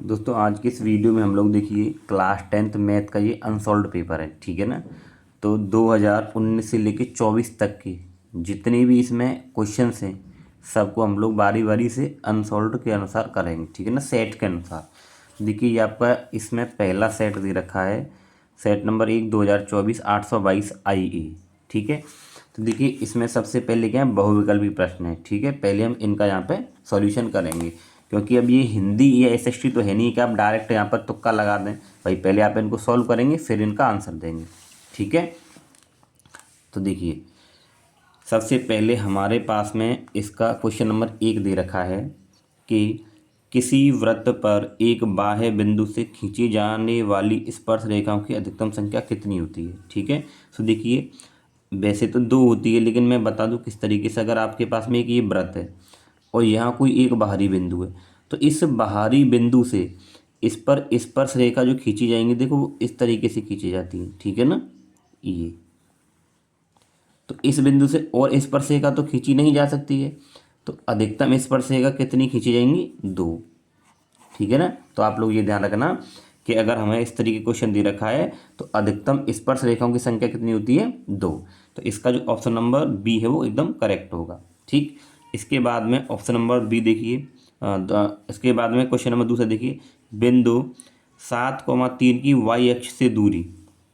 दोस्तों आज की इस वीडियो में हम लोग देखिए क्लास 10th मैथ का ये अनसॉल्व्ड पेपर है, ठीक है ना। तो 2019 से लेके 24 तक के जितने भी इसमें क्वेश्चंस हैं सबको हम लोग बारी बारी से अनसॉल्व्ड के अनुसार करेंगे, ठीक है ना, सेट के अनुसार। देखिए ये आपका इसमें पहला सेट दे रखा है, सेट नंबर 1 2024 822 IA, ठीक है। तो देखिए इसमें सबसे पहले क्या है, बहुविकल्पी प्रश्न है, ठीक है। पहले हम इनका यहाँ पे सॉल्यूशन करेंगे क्योंकि अब ये हिंदी या एसएसटी तो है नहीं कि आप डायरेक्ट यहाँ पर तुक्का लगा दें भाई। पहले आप इनको सॉल्व करेंगे फिर इनका आंसर देंगे, ठीक है। तो देखिए सबसे पहले हमारे पास में इसका क्वेश्चन नंबर 1 दे रखा है कि किसी वृत्त पर एक बाह्य बिंदु से खींची जाने वाली स्पर्श रेखाओं की अधिकतम संख्या कितनी होती है, ठीक है। तो देखिए वैसे तो 2 होती है, लेकिन मैं बता दूं किस तरीके से। अगर आपके पास में एक ये वृत्त है और यहाँ कोई एक बाहरी बिंदु है, तो इस बाहरी बिंदु से इस पर स्पर्श रेखा जो खींची जाएंगी, देखो वो इस तरीके से खींची जाती है, ठीक है ना। ये तो इस बिंदु से और स्पर्श रेखा तो खींची नहीं जा सकती है, तो अधिकतम स्पर्श रेखा कितनी खींची जाएंगी, 2, ठीक है ना। तो आप लोग ये ध्यान रखना कि अगर हमें इस तरीके क्वेश्चन दे रखा है तो अधिकतम स्पर्श रेखाओं की संख्या कितनी होती है, 2। तो इसका जो ऑप्शन नंबर बी है वो एकदम करेक्ट होगा, ठीक। इसके बाद में ऑप्शन नंबर बी देखिए, इसके बाद में क्वेश्चन नंबर दूसरा देखिए, बिंदु 7,3 की वाई अक्ष से दूरी,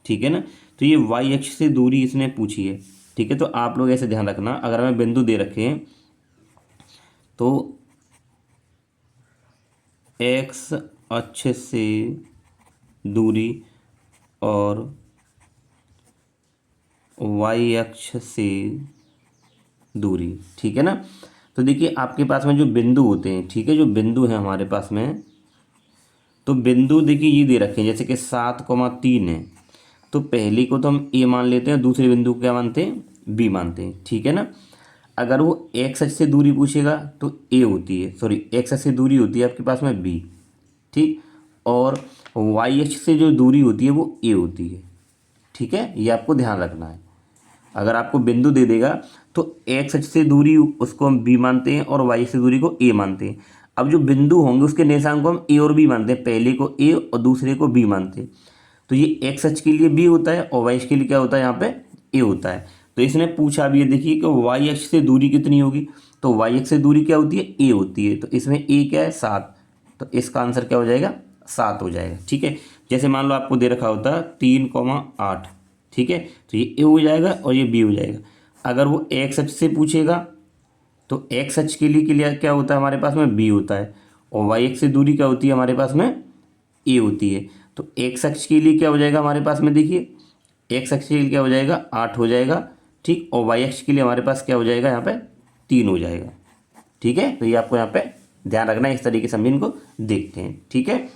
ठीक है ना। तो ये वाई अक्ष से दूरी इसने पूछी है, ठीक है। तो आप लोग ऐसे ध्यान रखना, अगर हमें बिंदु दे रखे हैं तो एक्स अक्ष से दूरी और वाई अक्ष से दूरी, ठीक है ना। तो देखिए आपके पास में जो बिंदु होते हैं, ठीक है, जो बिंदु है हमारे पास में, तो बिंदु देखिए ये दे रखे हैं जैसे कि 7,3 है, तो पहली को तो हम ए मान लेते हैं, दूसरे बिंदु को क्या मानते हैं, बी मानते हैं, ठीक है ना। अगर वो एक्स अक्ष से दूरी पूछेगा तो ए होती है, सॉरी एक्स अक्ष से दूरी होती है आपके पास में बी, ठीक। और वाई अक्ष से जो दूरी होती है वो ए होती है, ठीक है। ये आपको ध्यान रखना है। अगर आपको बिंदु दे देगा तो एक्स अक्ष से दूरी उसको हम बी मानते हैं और वाई से दूरी को ए मानते हैं। अब जो बिंदु होंगे उसके निशान को हम ए और बी मानते हैं, पहले को ए और दूसरे को बी मानते हैं। तो ये एक्स अक्ष के लिए बी होता है और वाई अक्ष के लिए क्या होता है, यहाँ पे ए होता है। तो इसने पूछा भी है, देखिए कि वाई अक्ष से दूरी कितनी होगी, तो वाई अक्ष से दूरी क्या होती है, ए होती है। तो इसमें ए क्या है, 7, तो इसका आंसर क्या हो जाएगा, 7 हो जाएगा, ठीक है। जैसे मान लो आपको दे रखा होता 3,8, ठीक है, तो ये ए हो जाएगा और ये बी हो जाएगा। अगर वो एक्स अक्ष से पूछेगा तो एक्स अक्ष के लिए क्या होता है हमारे पास में, बी होता है, और वाई अक्ष से दूरी क्या होती है हमारे पास में, ए होती है। तो एक्स अक्ष के लिए क्या हो जाएगा हमारे पास में, देखिए एक्स अक्ष के लिए क्या हो जाएगा, 8 हो जाएगा, ठीक। और वाई अक्ष के लिए हमारे पास क्या हो जाएगा, यहाँ पे 3 हो जाएगा, ठीक है। तो ये आपको यहाँ पे ध्यान रखना है, इस तरीके से हम इनको देखते हैं, ठीक है।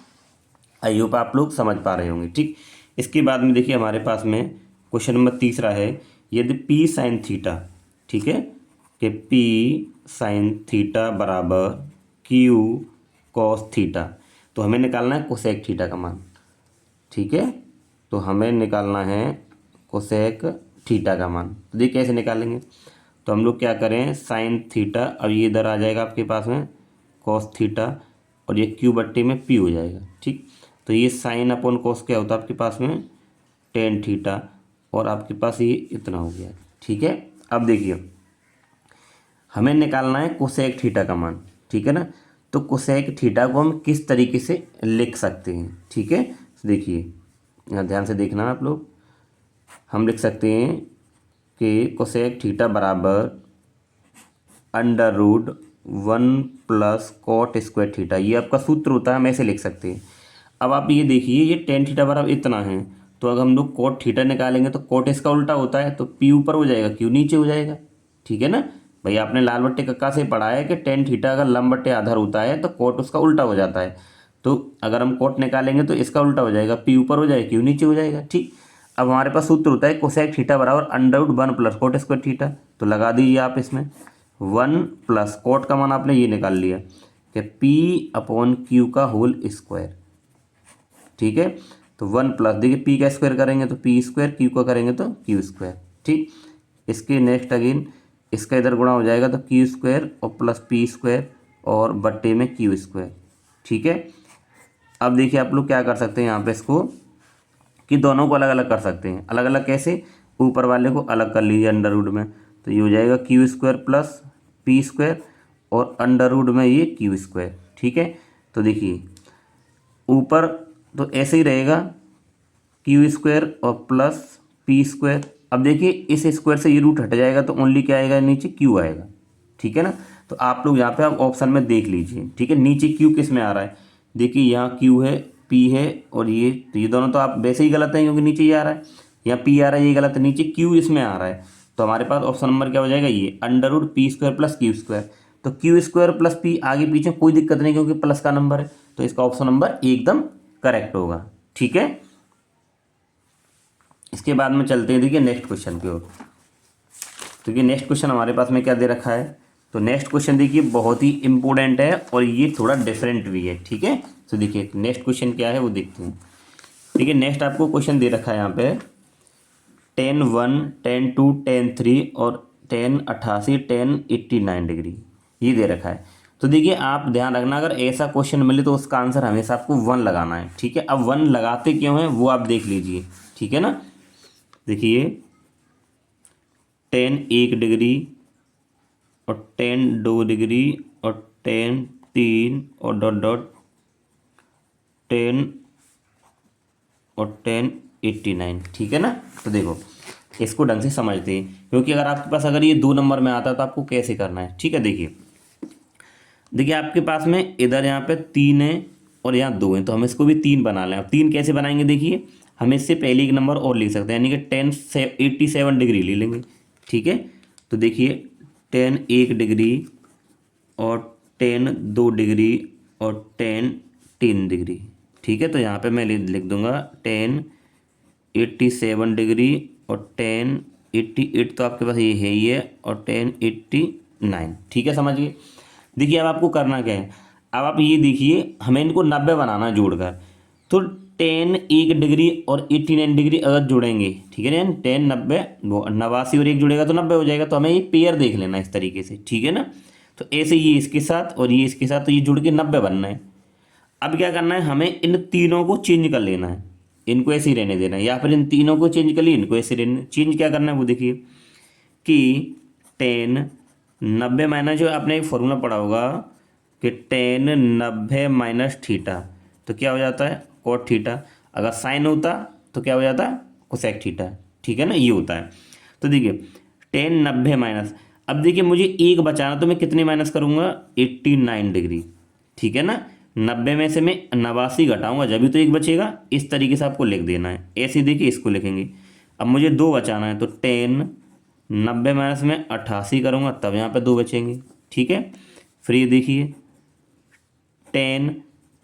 आई होप आप लोग समझ पा रहे होंगे, ठीक। इसके बाद में देखिए हमारे पास में क्वेश्चन नंबर तीसरा है, यदि पी साइन थीटा, ठीक है, कि पी साइन थीटा बराबर क्यू कॉस थीटा, तो हमें निकालना है कोसेक थीटा का मान, ठीक है। तो हमें निकालना है कोसेक थीटा का मान। तो देखिए कैसे निकालेंगे, तो हम लोग क्या करें, साइन थीटा, अब ये इधर आ जाएगा आपके पास में कॉस थीटा, और ये क्यू बट्टे में पी हो जाएगा, ठीक। तो ये साइन अपॉन कॉस क्या होता है आपके पास में, टेन थीटा, और आपके पास ये इतना हो गया, ठीक है। अब देखिए हमें निकालना है कोसेक थीटा का मान, ठीक है ना। तो कोसेक थीटा को हम किस तरीके से लिख सकते हैं, ठीक है। तो देखिए यहाँ ध्यान से देखना आप लोग, हम लिख सकते हैं कि कोसेक थीटा बराबर under root 1 plus cot square theta, ये आपका सूत्र होता है, हम ऐसे लिख सकते हैं। अब आप ये देखिए ये टेन थीटा बराबर इतना है, तो अगर हम लोग कॉट थीटा निकालेंगे तो कॉट इसका उल्टा होता है, तो पी ऊपर हो जाएगा क्यू नीचे हो जाएगा, ठीक है ना। भाई आपने लाल बट्टे कक्का से पढ़ा है कि टेन थीटा अगर लंब बट्टे आधार होता है तो कॉट उसका उल्टा हो जाता है। तो अगर हम कॉट निकालेंगे तो इसका उल्टा हो जाएगा, पी ऊपर हो जाएगा क्यू नीचे हो जाएगा, ठीक। अब हमारे पास सूत्र होता है कोसेक थीटा बराबर under root 1 plus cot square theta, तो लगा दीजिए आप इसमें 1 प्लस कोट का मान आपने ये निकाल लिया कि पी अपॉन क्यू का होल स्क्वायर, ठीक है। तो 1 प्लस, देखिए पी का स्क्वायर करेंगे तो पी स्क्वायर, क्यू का करेंगे तो क्यू स्क्वायर, ठीक। इसके नेक्स्ट अगेन इसका इधर गुणा हो जाएगा तो क्यू स्क्वायर और प्लस पी स्क्वायर और बट्टे में क्यू स्क्वायर, ठीक है। अब देखिए आप लोग क्या कर सकते हैं यहाँ पे इसको, कि दोनों को अलग अलग कर सकते हैं। अलग अलग कैसे, ऊपर वाले को अलग कर लीजिए अंडर रूट में, तो ये हो जाएगा Q square plus P square, और अंडर रूट में ये क्यू स्क्वायर। ठीक है, तो देखिए ऊपर तो ऐसे ही रहेगा क्यू स्क्वायर और प्लस पी स्क्वायर। अब देखिए इस स्क्वायर से ये रूट हट जाएगा तो ओनली क्या आएगा, नीचे क्यू आएगा। ठीक है ना, तो आप लोग यहाँ पे आप ऑप्शन में देख लीजिए। ठीक है, नीचे क्यू किस में आ रहा है, देखिए यहाँ क्यू है, पी है, और ये, तो ये दोनों तो आप वैसे ही गलत हैं क्योंकि नीचे ये आ रहा है, यहाँ पी आ रहा है, ये गलत है, नीचे क्यू इसमें आ रहा है। तो हमारे पास ऑप्शन नंबर क्या हो जाएगा, ये under root P square plus Q square. तो क्यू स्क्वायर प्लस पी आगे पीछे कोई दिक्कत नहीं क्योंकि प्लस का नंबर है, तो इसका ऑप्शन नंबर एकदम करेक्ट होगा। ठीक है, इसके बाद में चलते हैं देखिए नेक्स्ट क्वेश्चन की ओर। तो ये नेक्स्ट क्वेश्चन हमारे पास में क्या दे रखा है, तो नेक्स्ट क्वेश्चन देखिए बहुत ही इंपॉर्टेंट है और ये थोड़ा डिफरेंट भी है। ठीक है, तो देखिए नेक्स्ट क्वेश्चन क्या है वो देखते हैं। ठीक है, नेक्स्ट आपको क्वेश्चन दे रखा है यहाँ पे 10(1), 10(2), 10(3) और 10(88), 10(89) डिग्री ये दे रखा है। तो देखिए आप ध्यान रखना, अगर ऐसा क्वेश्चन मिले तो उसका आंसर हमेशा आपको 1 लगाना है। ठीक है, अब 1 लगाते क्यों हैं वो आप देख लीजिए। ठीक है ना, देखिए 10(1) डिग्री और 10(2) डिग्री और 10(3) और डॉट डॉट 10 और 10(89). ठीक है ना, तो देखो इसको ढंग से समझते हैं क्योंकि अगर आपके पास अगर ये 2 नंबर में आता तो आपको कैसे करना है। ठीक है, देखिए आपके पास में इधर यहाँ पे 3 है और यहाँ 2 है, तो हम इसको भी 3 बना लें। अब 3 कैसे बनाएंगे, देखिए हम इससे पहले एक नंबर और लिख सकते हैं, यानी कि 1087 डिग्री ले लेंगे। ठीक है, तो देखिए 10(1) डिग्री और 10(2) डिग्री और 10(3) डिग्री। ठीक है, तो यहाँ पे मैं लिख दूंगा 1087 डिग्री और 1088, तो आपके पास ये है ही है, और 1089। ठीक है, समझिए। देखिए अब आपको करना क्या है, अब आप ये देखिए हमें इनको 90 बनाना है जोड़कर। तो 10(1) डिग्री और 89 डिग्री अगर जुड़ेंगे, ठीक है ना, 10 90 वो 89 और 1 जुड़ेगा तो 90 हो जाएगा। तो हमें ये पेयर देख लेना इस तरीके से। ठीक है ना, तो ऐसे ये इसके साथ और ये इसके साथ, तो ये जुड़ के 90 बनना है। अब क्या करना है, हमें इन तीनों को चेंज कर लेना है, इनको ऐसे ही रहने देना है, या फिर इन तीनों को चेंज कर लिए, इनको ऐसे रहने। चेंज क्या करना है वो देखिए कि 10(90) माइनस, जो आपने एक फॉर्मूला पढ़ा होगा कि 10(90) माइनस थीटा, तो क्या हो जाता है कोट थीटा। अगर साइन होता तो क्या हो जाता, कोसेक थीटा। ठीक है ना, ये होता है। तो देखिए 10(90) माइनस, अब देखिए मुझे एक बचाना, तो मैं कितने माइनस करूँगा, 89 डिग्री। ठीक है ना, 90 में से मैं 89 घटाऊंगा जब भी तो एक बचेगा। इस तरीके से आपको लिख देना है, ऐसे देखिए इसको लिखेंगे। अब मुझे 2 बचाना है, तो 10(90) माइनस में 88 करूँगा तब यहाँ पे 2 बचेंगे। ठीक है, फिर ये देखिए 10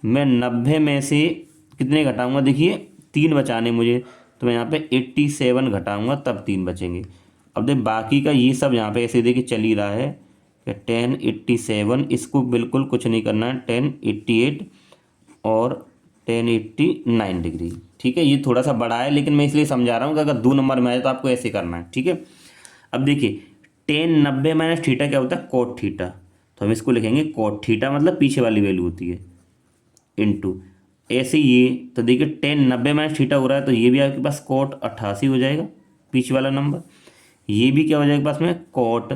मैं 90 में से कितने घटाऊंगा, देखिए 3 बचाने मुझे, तो मैं यहाँ पे 87 घटाऊंगा तब 3 बचेंगे। अब देख बाकी का ये सब यहाँ पे ऐसे देखिए चल ही रहा है कि 1087, इसको बिल्कुल कुछ नहीं करना है, 1088 और 1089 डिग्री। ठीक है, ये थोड़ा सा बड़ा है लेकिन मैं इसलिए समझा रहा हूँ कि अगर 2 नंबर में आए तो आपको ऐसे करना है। ठीक है, अब देखिए 10(90) माइनस थीटा क्या होता है, कोट थीटा, तो हम इसको लिखेंगे कोट थीटा, मतलब पीछे वाली वैल्यू होती है, इनटू ऐसे ये। तो देखिए 10(90) माइनस थीटा हो रहा है, तो ये भी आपके पास कोट 88 हो जाएगा पीछे वाला नंबर। ये भी क्या हो जाएगा पास में, कोट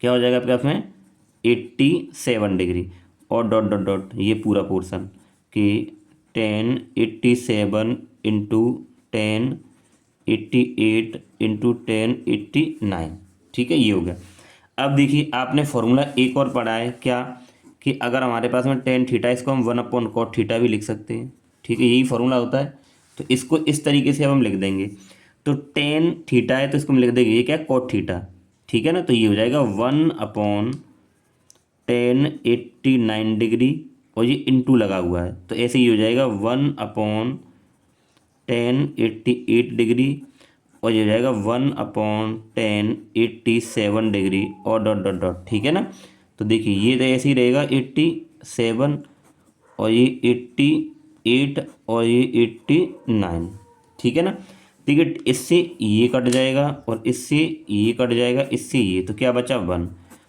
क्या हो जाएगा आपके पास में 87 डिग्री, और डॉट डॉट डॉट ये पूरा पोर्सन कि 1087 इंटू 1088 इंटू 1089। ठीक है, ये हो गया। अब देखिए आपने फॉर्मूला एक और पढ़ा है क्या, कि अगर हमारे पास में 10 थीटा, इसको हम 1/cot थीटा भी लिख सकते हैं। ठीक है, यही फॉर्मूला होता है, तो इसको इस तरीके से अब हम लिख देंगे। तो 10 थीटा है तो इसको हम लिख देंगे ये क्या, cot थीटा। ठीक है ना, तो ये हो जाएगा 1/1089 डिग्री, और ये इंटू लगा हुआ है, तो ऐसे ही हो जाएगा 1/1088 डिग्री, और ये हो जाएगा 1/1087 डिग्री, और डॉट डॉट डॉट। ठीक है ना, तो देखिए ये तो ऐसे ही रहेगा 87 और ये 88 और ये 89। ठीक है ना, देखिए इससे ये कट जाएगा और इससे ये कट जाएगा, इससे ये, तो क्या बचा 1।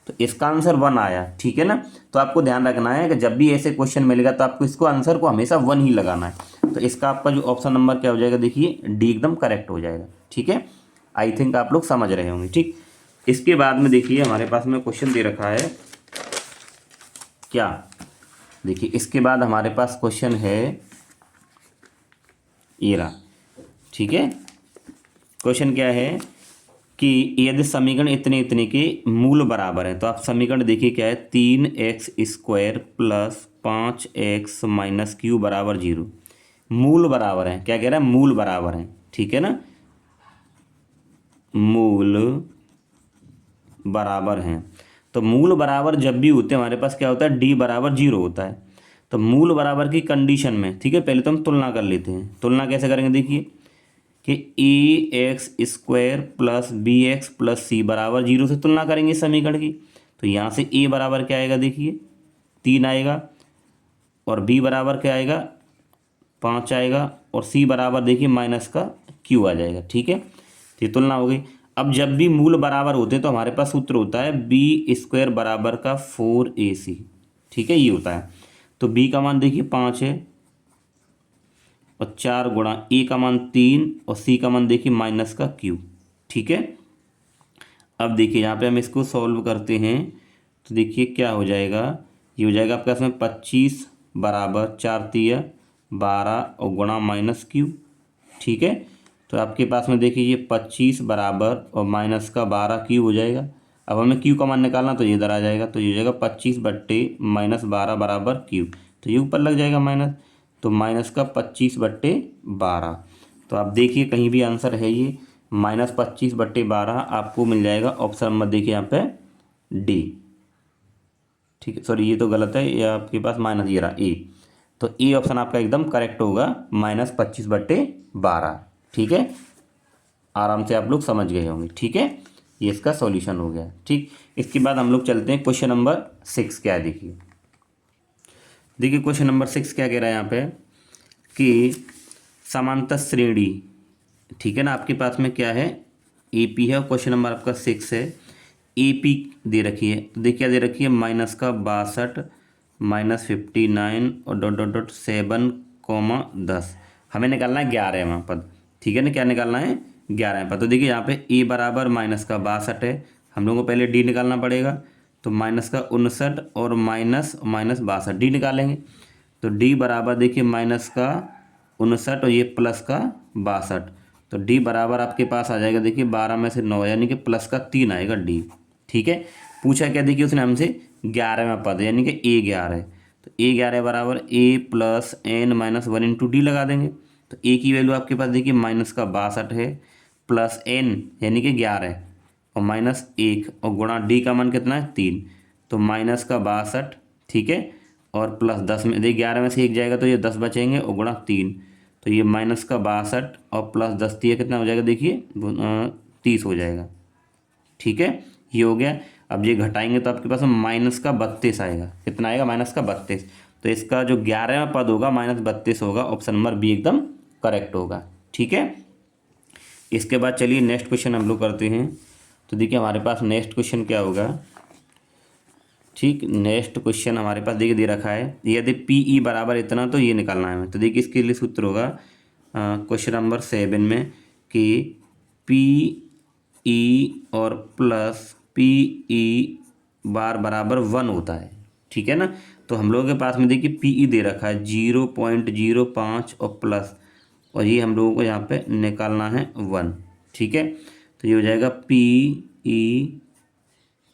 तो इसका आंसर 1 आया, ठीक है ना। तो आपको ध्यान रखना है कि जब भी ऐसे क्वेश्चन मिलेगा तो आपको इसको आंसर को हमेशा 1 ही लगाना है। तो इसका आपका जो ऑप्शन नंबर क्या हो जाएगा, देखिए डी एकदम करेक्ट हो जाएगा, ठीक है। आई थिंक आप लोग समझ रहे होंगे, ठीक। इसके बाद में देखिए हमारे पास में क्वेश्चन दे रखा है क्या, देखिए इसके बाद हमारे पास क्वेश्चन है ये रहा, ठीक है। क्वेश्चन क्या है कि यदि समीकरण इतने इतने के मूल बराबर हैं, तो आप समीकरण देखिए क्या है, 3x² plus 5x minus Q बराबर 0। मूल बराबर हैं, क्या कह रहा है, मूल बराबर हैं, ठीक है ना, मूल बराबर हैं। तो मूल बराबर जब भी होते हैं हमारे पास क्या होता है, डी बराबर 0 होता है। तो मूल बराबर की कंडीशन में, ठीक है, पहले तो हम तुलना कर लेते हैं। तुलना कैसे करेंगे, देखिए कि a² plus bx plus c बराबर 0 से तुलना करेंगे समीकरण की। तो यहाँ से a बराबर क्या आएगा, देखिए 3 आएगा, और b बराबर क्या आएगा, 5 आएगा, और c बराबर देखिए माइनस का q आ जाएगा, ठीक है। तो ये तुलना हो गई। अब जब भी मूल बराबर होते हैं तो हमारे पास सूत्र होता है b² बराबर का 4ac, ठीक है, ये होता है। तो b का मान देखिए 5 है, और 4 गुणा ए का मान 3, और सी का मान देखिए माइनस का क्यू, ठीक है। अब देखिए यहाँ पे हम इसको सॉल्व करते हैं, तो देखिए क्या हो जाएगा, ये हो जाएगा आपके पास में 25 बराबर 4 तिया 12 और गुणा माइनस क्यू, ठीक है। तो आपके पास में देखिए ये 25 बराबर और माइनस का 12 क्यू हो जाएगा। अब हमें क्यू का मान निकालना, तो ये इधर आ जाएगा, तो ये हो जाएगा 25 बट्टे माइनस 12 बराबर क्यू, तो ये ऊपर लग जाएगा माइनस, तो माइनस का 25 बट्टे 12। तो आप देखिए कहीं भी आंसर है ये माइनस 25 बट्टे 12 आपको मिल जाएगा ऑप्शन नंबर, देखिए यहाँ पे डी, ठीक है। सॉरी ये तो गलत है, ये आपके पास माइनस ये रहा ए, तो ए ऑप्शन आपका एकदम करेक्ट होगा, माइनस 25 बट्टे 12, ठीक है। आराम से आप लोग समझ गए होंगे, ठीक है। ये इसका सॉल्यूशन हो गया, ठीक। इसके बाद हम लोग चलते हैं क्वेश्चन नंबर 6 क्या है, देखिए देखिए क्वेश्चन नंबर 6 क्या कह रहा है यहाँ पे कि समांतर श्रेणी, ठीक है ना, आपके पास में क्या है, एपी है, और क्वेश्चन नंबर आपका 6 है। एपी दे रखी है, तो देखिए क्या दे रखी है, माइनस का 62 माइनस 59 और डॉट डॉट डॉट 7, 10। हमें निकालना है 11वां पद, ठीक है ना, क्या निकालना है, 11वां पद। तो देखिए यहाँ पे ए बराबर माइनस का 62 है, हम लोगों को पहले डी निकालना पड़ेगा, तो माइनस का 59 और माइनस माइनस 62, डी निकालेंगे। तो डी बराबर देखिए माइनस का 59 और ये प्लस का 62, तो डी बराबर आपके पास आ जाएगा, देखिए 12 में से 9 यानी कि प्लस का 3 आएगा डी, ठीक है। पूछा क्या, देखिए उसने हमसे 11वां पद यानी कि a11 है, तो a11 बराबर a plus n minus 1 into D लगा देंगे। तो a की वैल्यू आपके पास देखिए माइनस का 62 है, प्लस n यानी कि 11 और माइनस 1, और गुणा डी का मान कितना है 3, तो माइनस का 62, ठीक है, और प्लस 10 में देखिए 11 में से 1 जाएगा तो ये 10 बचेंगे, और गुणा 3, तो ये माइनस का 62 और प्लस 10 दिया कितना हो जाएगा, देखिए 30 हो जाएगा, ठीक है, ये हो गया। अब ये घटाएंगे तो आपके पास माइनस का 32 आएगा, कितना आएगा, माइनस का 32। तो इसका जो 11वां पद होगा माइनस 32 होगा, ऑप्शन नंबर बी एकदम करेक्ट होगा, ठीक है। इसके बाद चलिए नेक्स्ट क्वेश्चन हम लोग करते हैं। तो देखिए हमारे पास नेक्स्ट क्वेश्चन क्या होगा, ठीक, नेक्स्ट क्वेश्चन हमारे पास देखिए दे रखा है, यदि पी ई बराबर इतना, तो ये निकालना है हमें। तो देखिए इसके लिए सूत्र होगा क्वेश्चन नंबर 7 में कि पी ई और प्लस पी ई बार बराबर 1 होता है, ठीक है ना। तो हम लोगों के पास में देखिए पी ई दे रखा है 0.05 और प्लस, और ये हम लोगों को यहाँ पे निकालना है 1, ठीक है। तो ये हो जाएगा पी ई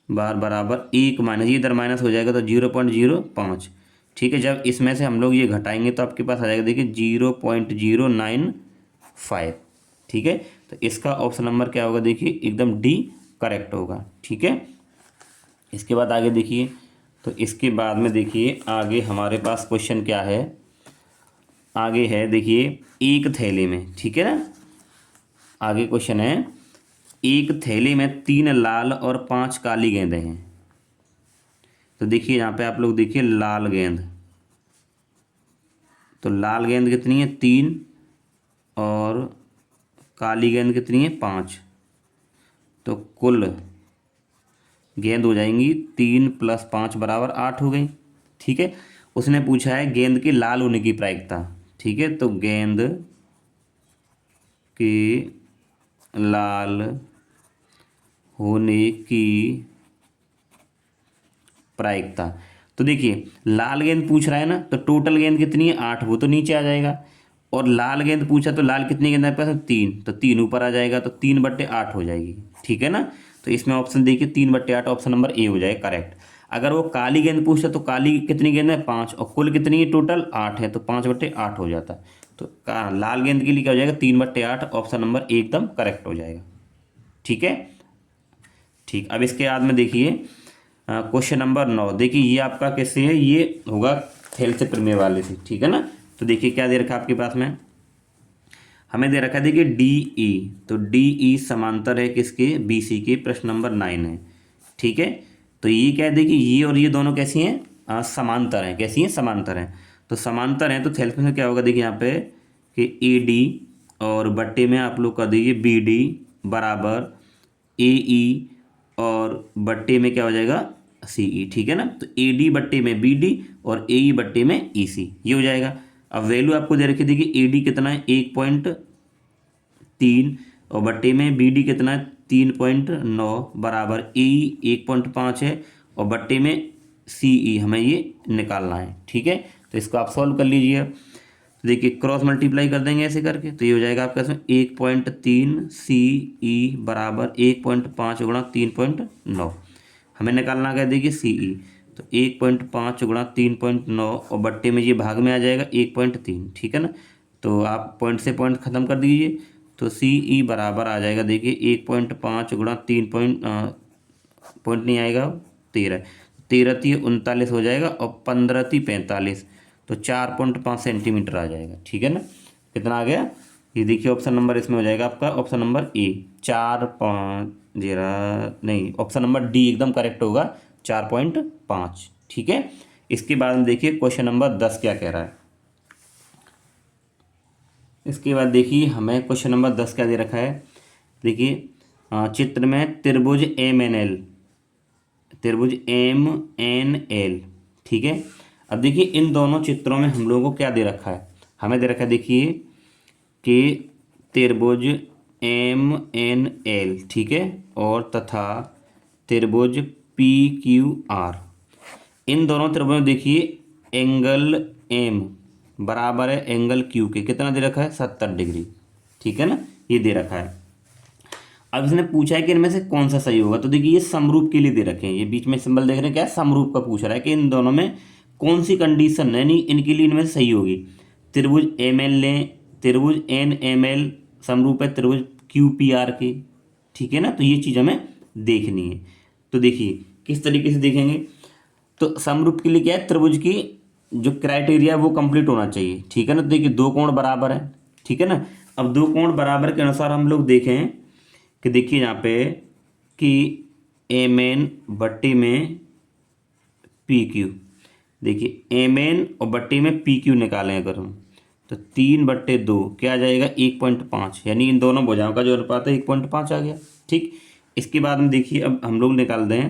बार बराबर 1 माइनस, ये इधर माइनस हो जाएगा तो 0.05, ठीक है। जब इसमें से हम लोग ये घटाएंगे तो आपके पास आ जाएगा देखिए 0.095, ठीक है। तो इसका ऑप्शन नंबर क्या होगा, देखिए एकदम डी करेक्ट होगा, ठीक है। इसके बाद आगे देखिए, तो इसके बाद में देखिए आगे हमारे पास क्वेश्चन क्या है, आगे है देखिए एक थैले में, ठीक है ना, आगे क्वेश्चन है एक थैले में 3 लाल और 5 काली गेंदें हैं। तो देखिए यहाँ पे आप लोग देखिए लाल गेंद, तो लाल गेंद कितनी है 3 और काली गेंद कितनी है 5, तो कुल गेंद हो जाएंगी 3 + 5 = 8 हो गई। ठीक है, उसने पूछा है गेंद के लाल होने की प्रायिकता। ठीक है, तो गेंद के लाल होने की प्रायिकता। तो देखिए लाल गेंद पूछ रहा है ना, तो टोटल गेंद कितनी है 8, वो तो नीचे आ जाएगा। और लाल गेंद पूछा तो लाल कितनी गेंद है आपके पास 3, तो 3 ऊपर आ जाएगा, तो 3/8 हो जाएगी। ठीक है ना, तो इसमें ऑप्शन देखिए 3/8 ऑप्शन नंबर ए हो जाएगा करेक्ट। अगर वो काली गेंद पूछता तो काली कितनी गेंद है 5, और कुल कितनी है टोटल 8 है, तो 5/8 हो जाता। तो लाल गेंद के लिए क्या हो जाएगा 3/8 ऑप्शन नंबर ए एकदम करेक्ट हो जाएगा। ठीक है, ठीक। अब इसके बाद में देखिए क्वेश्चन नंबर 9। देखिए ये आपका कैसे है, ये होगा खेल से प्रमेय वाले से। ठीक है ना, तो देखिए क्या दे रखा है आपके पास में, हमें दे रखा है देखिए डी ई, तो डी ई समांतर है किसके बी सी के, प्रश्न नंबर 9 है। ठीक है, तो ये क्या है देखिए ये और ये दोनों कैसी हैं समांतर हैं। कैसी हैं, समांतर हैं। तो समांतर हैं तो थेल्फ में क्या होगा देखिए यहाँ पे कि ए डी और बट्टे में आप लोग कर दीजिए बी डी बराबर ए ई, और बट्टे में क्या हो जाएगा सी ई। ठीक है ना, तो ए डी बट्टे में बी डी और ए ई बट्टे में ई सी, ये हो जाएगा। अब वैल्यू आपको दे रखी देखिए ए डी कितना है 1.3, और बट्टे में बी डी कितना है 3.9 बराबर ए ई 1.5 है, और बट्टे में सी ई हमें ये निकालना है। ठीक है, तो इसको आप सॉल्व कर लीजिए। तो देखिए क्रॉस मल्टीप्लाई कर देंगे ऐसे करके, तो ये हो जाएगा आपके इसमें 1.3 सी ई बराबर 1.5 गुणा 3.9, हमें निकालना क्या देखिए सी ई, तो 1.5 गुणा 3.9, और बट्टे में ये भाग में आ जाएगा 1.3। ठीक है ना, तो आप पॉइंट से पॉइंट ख़त्म कर दीजिए, तो सी ई बराबर आ जाएगा देखिए 1.5 गुणा 3 पॉइंट नहीं आएगा 13, 13×3 = 39 हो जाएगा, और 15×3 = 45, तो 4.5 सेंटीमीटर आ जाएगा। ठीक है ना, कितना आ गया ये देखिए ऑप्शन नंबर इसमें हो जाएगा आपका ऑप्शन नंबर ए 4.5 जीरा नहीं, ऑप्शन नंबर डी एकदम करेक्ट होगा 4.5। ठीक है, इसके बाद में देखिए क्वेश्चन नंबर 10 क्या कह रहा है। इसके बाद देखिए हमें क्वेश्चन नंबर 10 क्या दे रखा है। देखिए चित्र में त्रिभुज एम एन एल, त्रिभुज एम एन एल। ठीक है, अब देखिए इन दोनों चित्रों में हम लोगों को क्या दे रखा है, हमें दे रखा है देखिए कि त्रिभुज एम एन एल, ठीक है, और तथा त्रिभुज पी क्यू आर। इन दोनों त्रिभुजों में देखिए एंगल एम बराबर है एंगल क्यू के, कितना दे रखा है 70 डिग्री। ठीक है ना, ये दे रखा है। अब इसने पूछा है कि इनमें से कौन सा सही होगा, तो देखिए ये समरूप के लिए दे रखे हैं, ये बीच में सिंबल देख रहे हैं क्या है, समरूप का पूछ रहा है कि इन दोनों में कौन सी कंडीशन है नहीं इनके लिए इनमें से सही होगी। त्रिभुज एम एल लें, त्रिभुज एन एम एल समरूप है त्रिभुज क्यू पी आर के। ठीक है ना, तो ये चीज़ हमें देखनी है। तो देखिए किस तरीके से देखेंगे, तो समरूप के लिए क्या है त्रिभुज की जो क्राइटेरिया है वो कंप्लीट होना चाहिए। ठीक है ना, तो देखिए दो कोण बराबर है। ठीक है ना, अब दो कोण बराबर के अनुसार हम लोग देखें कि देखिए यहाँ पे कि एम एन बट्टी में पी क्यू, देखिए एम एन और बट्टी में पी क्यू निकालें अगर हम, तो 3/2 क्या आ जाएगा 1.5, यानी इन दोनों भुजाओं का जो अनुपात है 1.5 आ गया। ठीक, इसके बाद में देखिए अब हम लोग निकाल दें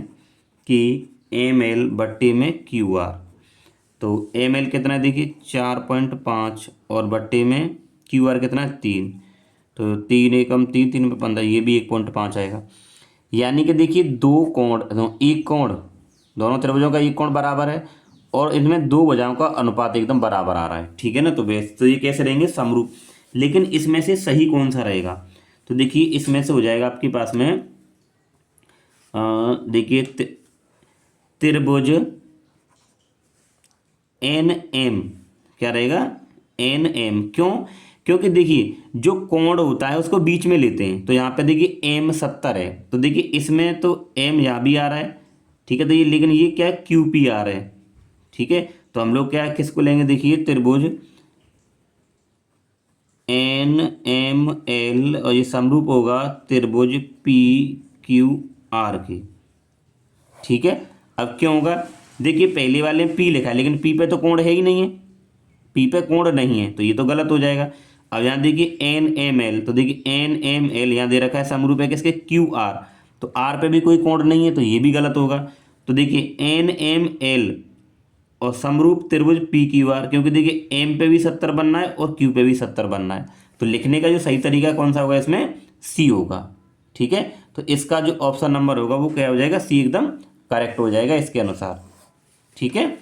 कि एम एल बट्टी में क्यू आर, तो एम एल कितना है देखिए 4.5 और बट्टे में क्यू आर कितना है 3, तो 3 एकम 3, 3 में 15, ये भी 1.5 आएगा। यानी कि देखिए दो कोण, एक कोण, दोनों त्रिभुजों का एक कोण बराबर है और इनमें दो भुजाओं का अनुपात एकदम बराबर आ रहा है। ठीक है ना, तो ये कैसे रहेंगे समरूप। लेकिन इसमें से सही कौन सा रहेगा, तो देखिए इसमें से हो जाएगा आपके पास में देखिए त्रिभुज एन एम, क्या रहेगा एन एम, क्यों, क्योंकि देखिए जो कोण होता है उसको बीच में लेते हैं, तो यहाँ पे देखिए एम 70 है, तो देखिए इसमें तो एम यहाँ भी आ रहा है। ठीक है, तो ये लेकिन ये क्या है क्यू पी आ रहा है। ठीक है, तो हम लोग क्या किसको लेंगे देखिए त्रिभुज एन एम एल, और ये समरूप होगा त्रिभुज पी क्यू आर के। ठीक है, अब क्यों होगा, देखिए पहले वाले में पी लिखा है लेकिन पी पे तो कोण है ही नहीं है, पी पे कोण नहीं है, तो ये तो गलत हो जाएगा। अब यहाँ देखिए एन एम एल, तो देखिए एन एम एल यहाँ दे रखा है समरूप है किसके क्यू आर, तो आर पे भी कोई कोण नहीं है, तो ये भी गलत होगा। तो देखिए एन एम एल और समरूप त्रिभुज पी क्यू आर, क्योंकि देखिए एम पे भी 70 बनना है और क्यू पे भी 70 बनना है, तो लिखने का जो सही तरीका कौन सा होगा इसमें, सी होगा। ठीक है, तो इसका जो ऑप्शन नंबर होगा वो क्या हो जाएगा, सी एकदम करेक्ट हो जाएगा इसके अनुसार। ठीक है,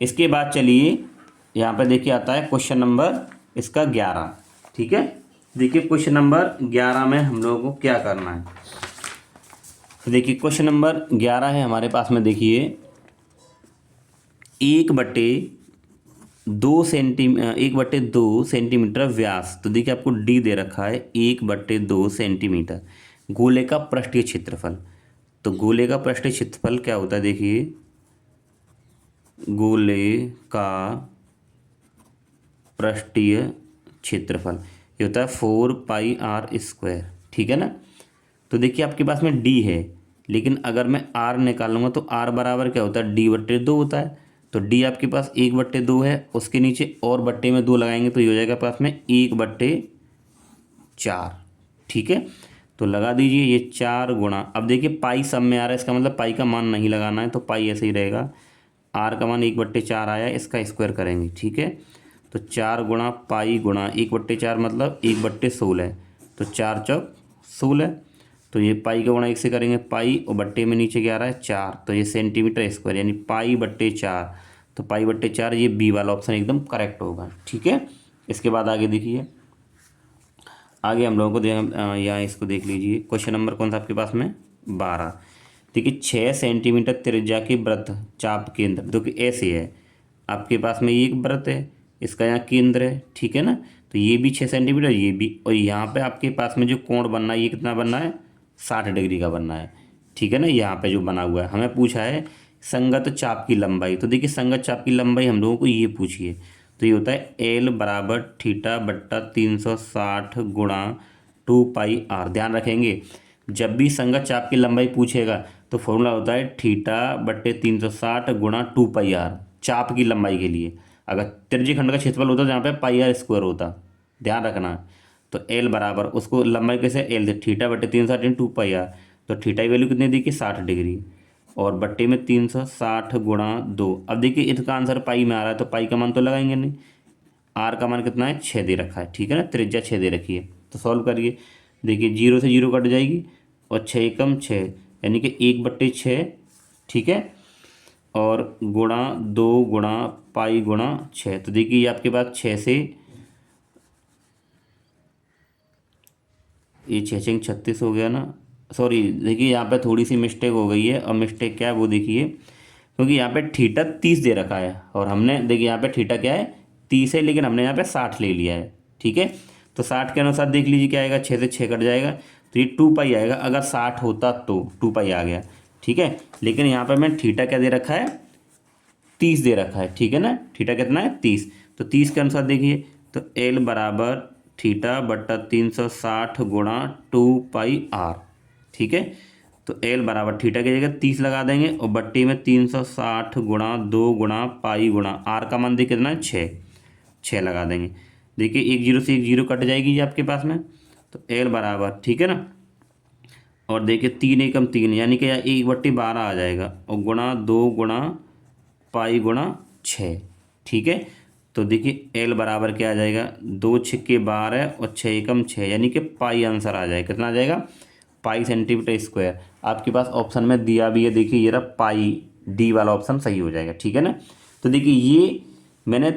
इसके बाद चलिए यहाँ पे देखिए आता है क्वेश्चन नंबर इसका 11। ठीक है, देखिए क्वेश्चन नंबर 11 में हम लोगों को क्या करना है। तो देखिए क्वेश्चन नंबर 11 है हमारे पास में, देखिए 1/2 सेंटीमीटर व्यास, तो देखिए आपको डी दे रखा है 1/2 सेंटीमीटर गोले का पृष्ठीय क्षेत्रफल। तो गोले का पृष्ठीय क्षेत्रफल क्या होता है, देखिए गोले का पृष्ठीय क्षेत्रफल ये होता है 4πr²। ठीक है ना, तो देखिए आपके पास में डी है, लेकिन अगर मैं आर निकालूंगा तो आर बराबर क्या होता है, d/2 होता है। तो डी आपके पास 1/2 है, उसके नीचे और बट्टे में 2 लगाएंगे तो ये हो जाएगा पास में 1/4। ठीक है, तो लगा दीजिए ये 4 गुणा, अब देखिए पाई सब में आ रहा है, इसका मतलब पाई का मान नहीं लगाना है, तो पाई ऐसे ही रहेगा। आर का मान 1/4 आया, इसका स्क्वायर करेंगे। ठीक है, तो 4 गुणा पाई गुणा 1/4 मतलब 1/16, तो 4 चौक 16, तो ये पाई का गुणा 1 से करेंगे पाई, और बट्टे में नीचे क्या आ रहा है 4, तो ये सेंटीमीटर स्क्वायर यानी पाई/4, तो पाई/4 ये बी वाला ऑप्शन एकदम करेक्ट होगा। ठीक है, इसके बाद आगे देखिए, आगे हम लोगों को यहाँ इसको देख लीजिए, क्वेश्चन नंबर कौन सा आपके पास में 12। देखिए 6 सेंटीमीटर त्रिज्या के वृत्त चाप केंद्र, जो कि ऐसे है, आपके पास में ये एक वृत्त है, इसका यहाँ केंद्र है। ठीक है ना, तो ये भी 6 सेंटीमीटर, ये भी, और यहाँ पे आपके पास में जो कोण बनना है ये कितना बनना है, 60 डिग्री का बनना है। ठीक है ना, यहाँ पे जो बना हुआ है, हमें पूछा है संगत चाप की लंबाई, तो देखिए संगत चाप की लंबाई हम लोगों को ये पूछी है, तो ये होता है L बराबर θ/360 गुणा 2πr। ध्यान रखेंगे जब भी संगत चाप की लंबाई पूछेगा तो फॉर्मूला होता है θ/360 गुणा 2πr, चाप की लंबाई के लिए। अगर त्रिज्यीय खंड का क्षेत्रफल होता तो यहाँ पे πr² होता, ध्यान रखना। तो L बराबर उसको लंबाई कैसे, L से θ/360 2πr, तो थीटा की वैल्यू कितनी दी कि 60 डिग्री, और बट्टे में 360 गुणा 2। अब देखिए इसका आंसर पाई में आ रहा है, तो पाई का मान तो लगाएंगे नहीं, आर का मान कितना है 6 दे रखा है। ठीक है ना, त्रिज्या 6 दे रखी है, तो सॉल्व करिए। देखिए 0 से 0 कट जाएगी, और 6 एकम 6 यानी कि 1/6। ठीक है, और गुणा 2 गुणा पाई गुणा 6, तो देखिए ये आपके पास 6 से ये 6 36 हो गया ना, सॉरी देखिए यहाँ पे थोड़ी सी मिस्टेक हो गई है, और मिस्टेक क्या है वो देखिए, क्योंकि यहाँ पे थीटा 30 दे रखा है, और हमने देखिए यहाँ पे थीटा क्या है 30 है, लेकिन हमने यहाँ पे 60 ले लिया है। ठीक है, तो 60 के अनुसार देख लीजिए क्या आएगा, 6 से 6 कट जाएगा, तो ये 2π आएगा। अगर 60 होता तो 2π आ गया। ठीक है, लेकिन यहाँ पर मैं थीटा क्या दे रखा है, 30 दे रखा है। ठीक है ना, थीटा कितना है 30, तो 30 के अनुसार देखिए, तो L बराबर θ/360 गुणा 2πr। ठीक है, तो L बराबर थीटा की जगह 30 लगा देंगे, और बट्टी में 360 गुणा 2 गुणा पाई गुणा आर का मान देखिए कितना है 6 लगा देंगे। देखिए 1 0 से 1 0 कट जाएगी ये आपके पास में, तो L बराबर, ठीक है ना, और देखिए 3 एकम 3 यानी कि 1/12 आ जाएगा, और गुणा 2 गुणा पाई गुणा 6। ठीक है, तो देखिए L बराबर क्या आ जाएगा, 2 6 12 और 6 एकम 6 यानी कि पाई आंसर आ जाएगा, कितना आ जाएगा पाई सेंटीमीटर स्क्वायर। आपके पास ऑप्शन में दिया भी है, देखिए ये रहा पाई, डी वाला ऑप्शन सही हो जाएगा। ठीक है ना, तो देखिए ये मैंने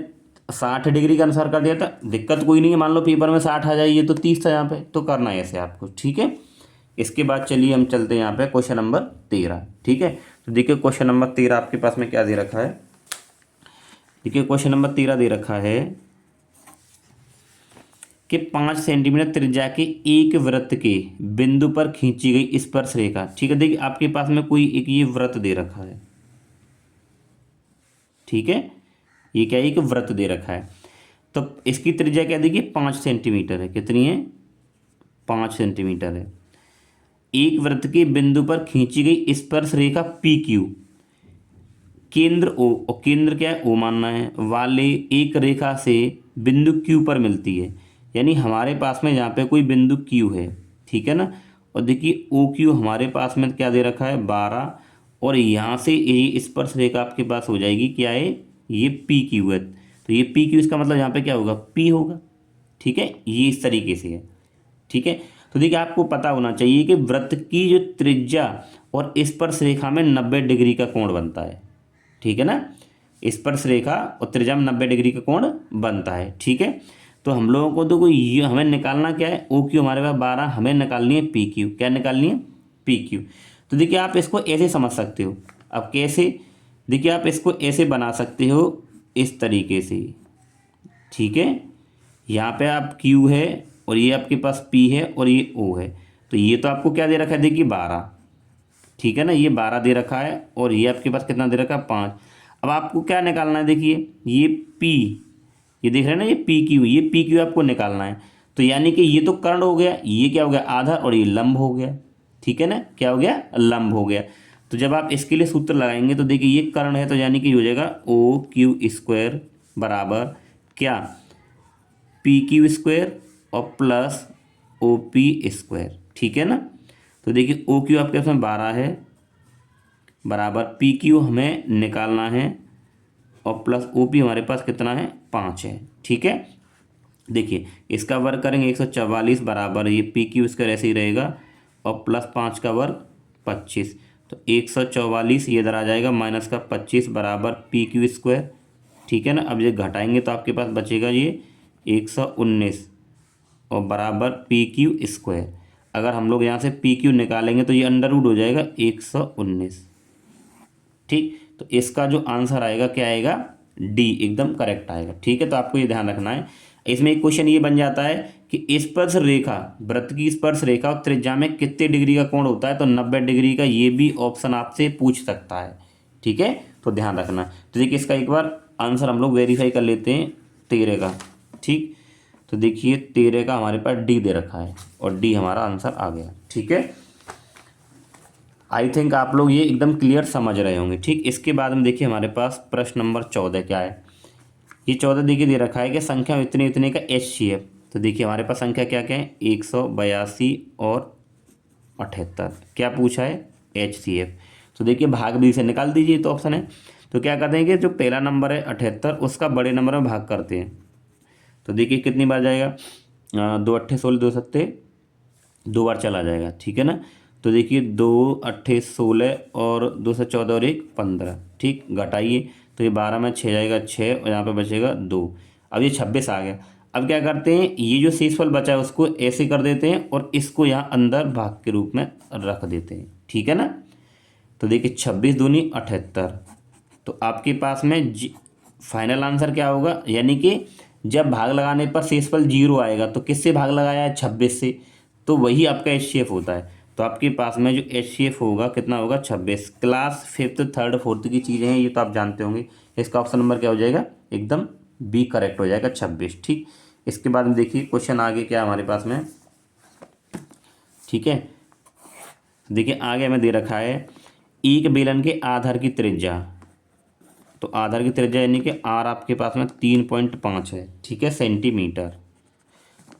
60 डिग्री का अनुसार कर दिया था, दिक्कत कोई नहीं है, मान लो पेपर में 60 आ जाए, ये तो 30 था यहाँ पे, तो करना है ऐसे आपको। ठीक है, इसके बाद चलिए हम चलते हैं यहाँ पे क्वेश्चन नंबर 13। ठीक है, तो देखिए क्वेश्चन नंबर 13 आपके पास में क्या दे रखा है, देखिए क्वेश्चन नंबर 13 दे रखा है कि 5 सेंटीमीटर त्रिज्या के एक वृत्त के बिंदु पर खींची गई स्पर्श रेखा। ठीक है, देखिए आपके पास में कोई एक ये वृत्त दे रखा है। ठीक है, ये क्या है, एक वृत्त दे रखा है, तो इसकी त्रिज्या क्या देखिए 5 सेंटीमीटर है। कितनी है, 5 सेंटीमीटर है। एक वृत्त के बिंदु पर खींची गई स्पर्श रेखा पी क्यू, केंद्र ओ, और केंद्र क्या है ओ मानना है, वाले एक रेखा से बिंदु क्यू पर मिलती है। यानी हमारे पास में यहाँ पे कोई बिंदु क्यू है, ठीक है ना, और देखिए ओ क्यू हमारे पास में क्या दे रखा है 12, और यहाँ से ये स्पर्श रेखा आपके पास हो जाएगी क्या है, ये पी क्यू है। तो ये पी क्यू, इसका मतलब यहाँ पे क्या होगा, पी होगा। ठीक है, ये इस तरीके से है। ठीक है, तो देखिए आपको पता होना चाहिए कि वृत्त की जो त्रिज्या और स्पर्श रेखा में 90 डिग्री का कोण बनता है। ठीक है ना, स्पर्श रेखा और त्रिज्या में 90 डिग्री का कोण बनता है। ठीक है, तो हम लोगों को तो कोई ये हमें निकालना क्या है, ओ क्यू हमारे पास 12, हमें निकालनी है पी क्यू। क्या निकालनी है, पी क्यू। तो देखिए आप इसको ऐसे समझ सकते हो। अब कैसे, देखिए आप इसको ऐसे बना सकते हो, इस तरीके से। ठीक है, यहाँ पे आप Q है और ये आपके पास P है और ये O है। तो ये तो आपको क्या दे रखा है, देखिए 12। ठीक है ना, ये 12 दे रखा है और ये आपके पास कितना दे रखा है, 5। अब आपको क्या निकालना है, देखिए ये P, ये देख रहे हैं ना, ये PQ, ये PQ आपको निकालना है। तो यानी कि ये तो कर्ण हो गया, ये क्या हो गया, आधार, और ये लंब हो गया। ठीक है ना, क्या हो गया, लंब हो गया। तो जब आप इसके लिए सूत्र लगाएंगे तो देखिए ये कर्ण है, तो यानी कि हो जाएगा OQ² बराबर क्या, PQ² और प्लस OP²। ठीक है ना, तो देखिए OQ आपके पास में 12 है बराबर PQ हमें निकालना है, और प्लस OP हमारे पास कितना है, 5 है। ठीक है, देखिए इसका वर्ग करेंगे 144 बराबर ये PQ² ऐसे ही रहेगा, और प्लस 5 का वर्ग 25। तो 144 ये इधर आ जाएगा, माइनस का 25 बराबर PQ²। ठीक है ना, अब ये घटाएंगे तो आपके पास बचेगा ये 119 और बराबर PQ²। अगर हम लोग यहाँ से PQ निकालेंगे तो ये अंडर रूट हो जाएगा 119। ठीक, तो इसका जो आंसर आएगा क्या आएगा, डी, एकदम करेक्ट आएगा। ठीक है, तो आपको ये ध्यान रखना है। इसमें एक क्वेश्चन ये बन जाता है कि स्पर्श रेखा, वृत्त की स्पर्श रेखा और त्रिज्या में कितने डिग्री का कोण होता है, तो 90 डिग्री का, ये भी ऑप्शन आपसे पूछ सकता है। ठीक है, तो ध्यान रखना। तो देखिए इसका एक बार आंसर हम लोग वेरीफाई कर लेते हैं 13 का। ठीक, तो देखिए 13 का हमारे पास डी दे रखा है और डी हमारा आंसर आ गया। ठीक है, आई थिंक आप लोग ये एकदम क्लियर समझ रहे होंगे। ठीक, इसके बाद में देखिए हमारे पास प्रश्न नंबर 14 क्या है। ये 14 देखिए दे रखा है कि संख्या इतने इतने का HCF। तो देखिए हमारे पास संख्या क्या क्या है, 182 और 78। क्या पूछा है, HCF। तो देखिए भाग विधि से निकाल दीजिए, तो ऑप्शन है। तो क्या करते हैं कि जो पहला नंबर है 78, उसका बड़े नंबर में भाग करते हैं। तो देखिए कितनी बार जाएगा, 2 अट्ठे 16, 2 सत्ते 2 बार चला जाएगा। ठीक है ना, तो देखिए 2 अट्ठे 16 और 2 से 14 और 1 15। ठीक, घटाइए तो ये 12 में 6 जाएगा 6, और यहाँ पे बचेगा 2। अब ये 26 आ गया। अब क्या करते हैं, ये जो शेषफल बचा है उसको ऐसे कर देते हैं और इसको यहाँ अंदर भाग के रूप में रख देते हैं। ठीक है ना, तो देखिए 26 दूनी 78। तो आपके पास में फाइनल आंसर क्या होगा, यानी कि जब भाग लगाने पर शेषफल 0 आएगा तो किससे भाग लगाया है, 26 से। तो वही आपका HCF होता है। तो आपके पास में जो HCF होगा कितना होगा, 26। क्लास 5th 3rd 4th की चीज़ें हैं, ये तो आप जानते होंगे। इसका ऑप्शन नंबर क्या हो जाएगा, एकदम बी करेक्ट हो जाएगा, 26। ठीक, इसके बाद में देखिए क्वेश्चन आगे क्या हमारे पास में। ठीक है, देखिए आगे हमें दे रखा है एक बेलन के आधार की त्रिज्या। तो आधार की त्रिज्या यानी कि R आपके पास में 3.5 है। ठीक है, सेंटीमीटर।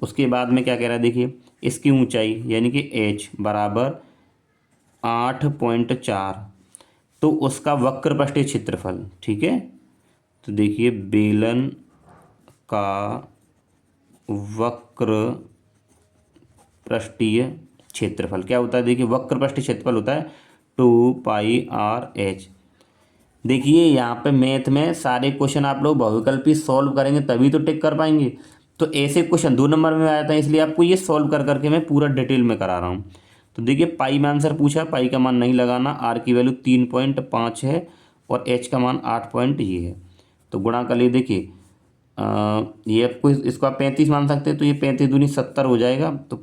उसके बाद में क्या कह रहा है, देखिए इसकी ऊंचाई यानी कि H बराबर 8.4। तो उसका वक्रपष्ठीय क्षेत्रफल। ठीक है, तो देखिए बेलन का वक्र पृष्ठीय क्षेत्रफल क्या होता है, देखिए वक्र पृष्ठीय क्षेत्रफल होता है 2πRH। देखिए यहाँ पे मैथ में सारे क्वेश्चन आप लोग बहुविकल्पी सॉल्व करेंगे तभी तो टिक कर पाएंगे। तो ऐसे क्वेश्चन 2 नंबर में आ जाता है, इसलिए आपको ये सॉल्व कर करके मैं पूरा डिटेल में करा रहा हूँ। तो देखिए पाई में आंसर पूछा, पाई का मान नहीं लगाना, R की वैल्यू 3.5 है और H का मान 8 पॉइंट ये है। तो गुणा कर लिए, देखिए ये आपको इसको आप 35 मान सकते हैं, तो ये 35 दूनी 70 हो जाएगा, तो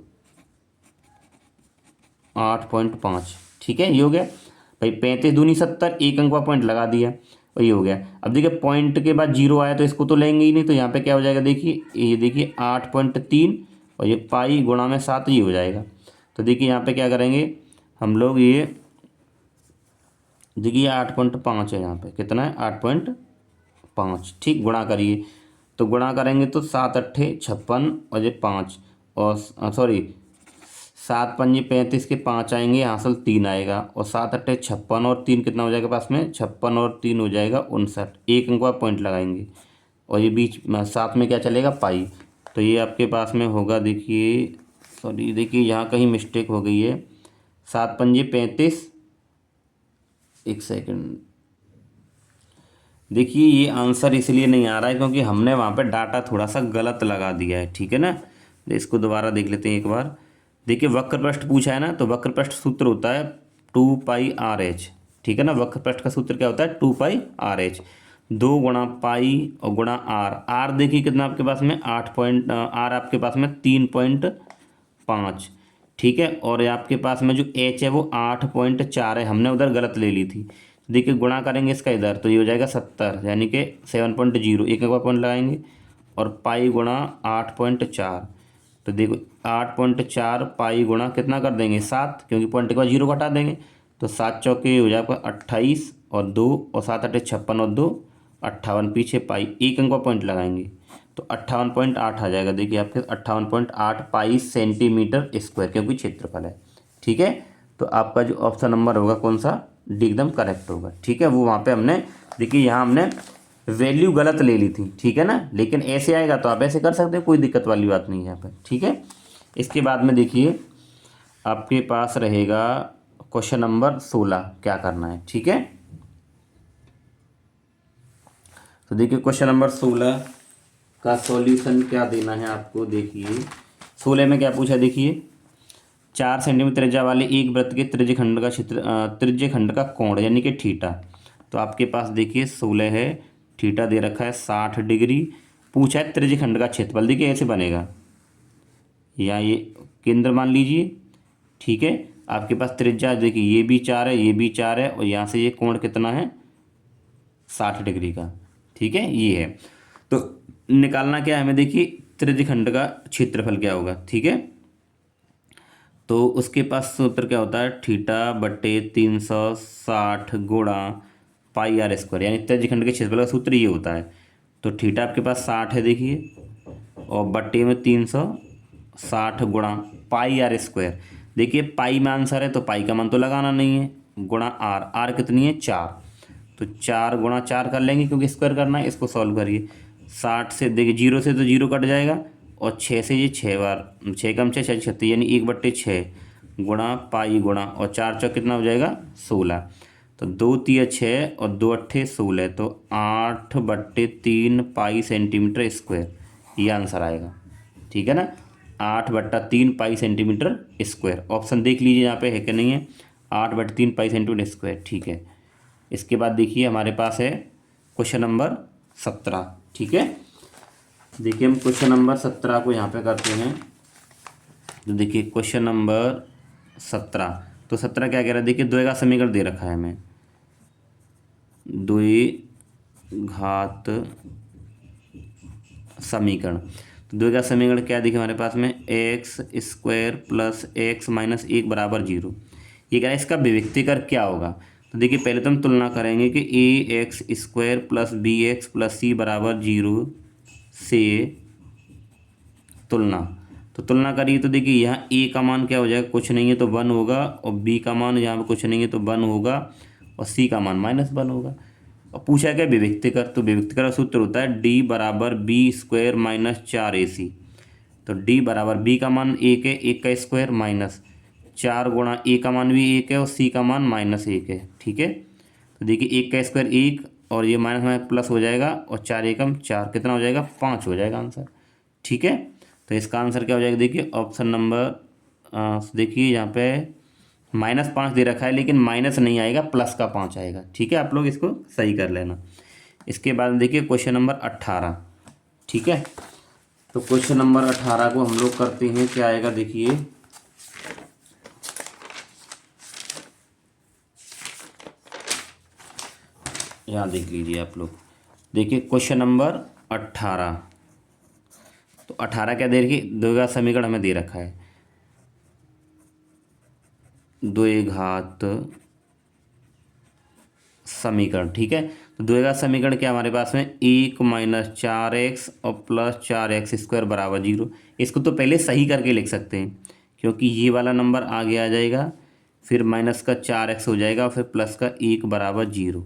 8.5। ठीक है, ये हो गया भाई, 35 दूनी 70, एक अंक का पॉइंट लगा दिया और ये हो गया। अब देखिए पॉइंट के बाद 0 आया तो इसको तो लेंगे ही नहीं, तो यहाँ पे क्या हो जाएगा, देखिए ये देखिए 8.3 और ये पाई गुणा में 7 ये हो जाएगा। तो देखिए यहाँ पे क्या करेंगे हम लोग, ये देखिए 8.5 है, यहाँ पे कितना है 8.5। ठीक, गुणा करिए, तो गुणा करेंगे तो 7 अट्ठे 56 और ये 5 और सॉरी 7 पंजे 35 के 5 आएंगे, यहाँ से 3 आएगा, और 7 अट्ठे 56 और 3 कितना हो जाएगा पास में, 56 और 3 हो जाएगा 59। एक अंक का पॉइंट लगाएंगे, और ये बीच में साथ में क्या चलेगा, पाई। तो ये आपके पास में होगा, देखिए सॉरी, देखिए यहाँ कहीं मिस्टेक हो गई है। 7 पंजे 35, एक सेकंड, देखिए ये आंसर इसलिए नहीं आ रहा है क्योंकि हमने वहाँ पे डाटा थोड़ा सा गलत लगा दिया है, ठीक है ना। इसको दोबारा देख लेते हैं एक बार। देखिए वक्र पृष्ठ पूछा है ना, तो वक्र पृष्ठ सूत्र होता है 2πr/h, ठीक है ना। वक्र पृष्ठ का सूत्र क्या होता है, 2πr/h, 2 गुणा पाई और गुणा आर। आर देखिए कितना आपके पास में, आर आपके पास में 3.5, ठीक है। और ये आपके पास में जो एच है वो 8.4 है, हमने उधर गलत ले ली थी। देखिए गुणा करेंगे इसका इधर, तो ये हो जाएगा 70, यानी कि 7.0, एक बार पॉइंट लगाएंगे, और पाई गुणा 8.4। तो देखो 8.4 पाई गुणा कितना कर देंगे, 7, क्योंकि पॉइंट के बाद 0 घटा देंगे। तो 7 चौके हो जाएगा 28 और 2, और 7 अट्ठे 56 और 2 58, पीछे पाई, एक अंक का पॉइंट लगाएंगे तो 58.8 आ जाएगा। देखिए आपके 58.8 पाई सेंटीमीटर स्क्वायर, क्योंकि क्षेत्रफल है, ठीक है। तो आपका जो ऑप्शन नंबर होगा कौन सा, डी एकदम करेक्ट होगा, ठीक है। वो वहाँ पे हमने, देखिए यहाँ हमने वैल्यू गलत ले ली थी, ठीक है ना। लेकिन ऐसे आएगा तो आप ऐसे कर सकते हैं, कोई दिक्कत वाली बात नहीं है यहाँ पर, ठीक है। इसके बाद में देखिए आपके पास रहेगा क्वेश्चन नंबर 16, क्या करना है, ठीक है। तो देखिए क्वेश्चन नंबर 16 का सॉल्यूशन क्या देना है आपको। देखिए 16 में क्या पूछा, देखिए 4 सेंटीमीटर त्रिज्या वाले एक वृत्त के त्रिज्यखंड का त्रिज्यखंड का कोण यानी कि थीटा। तो आपके पास देखिए 16 है, थीटा दे रखा है 60 डिग्री, पूछा है त्रिज्यखंड का क्षेत्रफल। देखिए ऐसे बनेगा, या ये केंद्र मान लीजिए, ठीक है। आपके पास त्रिज्या देखिए ये भी 4 है, ये भी 4 है, और यहाँ से ये कोण कितना है, 60 डिग्री का, ठीक है, ये है। तो निकालना क्या है हमें, देखिए त्रिज्यखंड का क्षेत्रफल क्या होगा, ठीक है। तो उसके पास सूत्र क्या होता है, थीटा बटे 360 गुणा पाई आर स्क्वायर, यानी त्रिज्यखंड के क्षेत्रफल का सूत्र ये होता है। तो थीटा आपके पास 60 है देखिए, और बटे में 360 गुणा पाई आर स्क्वायर। देखिए पाई में आंसर है तो पाई का मान तो लगाना नहीं है, गुणा आर, आर कितनी है 4, तो 4 गुणा 4 कर लेंगे क्योंकि स्क्वायर करना है। इसको सॉल्व करिए, 60 से देखिए 0 से तो 0 कट जाएगा, और 6 से ये 6 बार, 6 कम 6 36, यानी 1/6 गुणा पाई गुणा, और 4 चौक कितना हो जाएगा 16। तो 2 तिया 6 और 2 अट्ठे 16, तो 8/3 पाई सेंटीमीटर स्क्वायर, ये आंसर आएगा, ठीक है ना। 8/3 पाई सेंटीमीटर स्क्वायर, ऑप्शन देख लीजिए यहाँ पे है कि नहीं है, 8/3 पाई सेंटीमीटर स्क्वायर, ठीक है। इसके बाद देखिए हमारे पास है क्वेश्चन नंबर 17, ठीक है। देखिए हम क्वेश्चन नंबर 17 को यहाँ पे करते हैं। तो देखिए क्वेश्चन नंबर 17, तो 17 क्या कह रहा है, देखिए द्वय का समीकरण दे रखा है हमें, द्विघात समीकरण। तो द्वय का समीकरण क्या देखिए हमारे पास में, x square plus x minus 1 बराबर 0। ये कह रहा है इसका विविक्तीकर क्या होगा। तो देखिए पहले तो हम तुलना करेंगे कि A X square plus B X plus C बराबर 0 से तुलना। तो तुलना करिए तो देखिए यहाँ ए का मान क्या हो जाएगा, कुछ नहीं है तो 1 होगा, और बी का मान यहाँ पे कुछ नहीं है तो 1 होगा, और सी का मान -1 होगा। और पूछा क्या विविक्तीकर, तो विविक्तीकर का सूत्र होता है डी बराबर बी स्क्वायर माइनस 4ac। तो डी बराबर बी का मान 1 है, 1 का स्क्वायर माइनस 4 गुणा ए का मान भी 1 है, और सी का मान -1 है, ठीक है। तो देखिए 1 का स्क्वायर 1, और ये माइनस माइनस प्लस हो जाएगा, और 4 एकम 4, कितना हो जाएगा 5 हो जाएगा आंसर, ठीक है। तो इसका आंसर क्या हो जाएगा, देखिए ऑप्शन नंबर, देखिए यहाँ पे -5 दे रखा है, लेकिन माइनस नहीं आएगा, प्लस का 5 आएगा, ठीक है। आप लोग इसको सही कर लेना। इसके बाद देखिए क्वेश्चन नंबर 18, ठीक है। तो क्वेश्चन नंबर 18 को हम लोग करते हैं, क्या आएगा देखिए, यहाँ देख लीजिए आप लोग। देखिए क्वेश्चन नंबर 18, तो 18 क्या दे रखी, द्विघात समीकरण हमें दे रखा है, द्विघात समीकरण, ठीक है। तो द्विघात समीकरण क्या हमारे पास में, 1 माइनस 4x और प्लस 4x स्क्वायर बराबर 0। इसको तो पहले सही करके लिख सकते हैं, क्योंकि ये वाला नंबर आगे आ जाएगा, फिर माइनस का 4x हो जाएगा और फिर प्लस का 1 बराबर 0।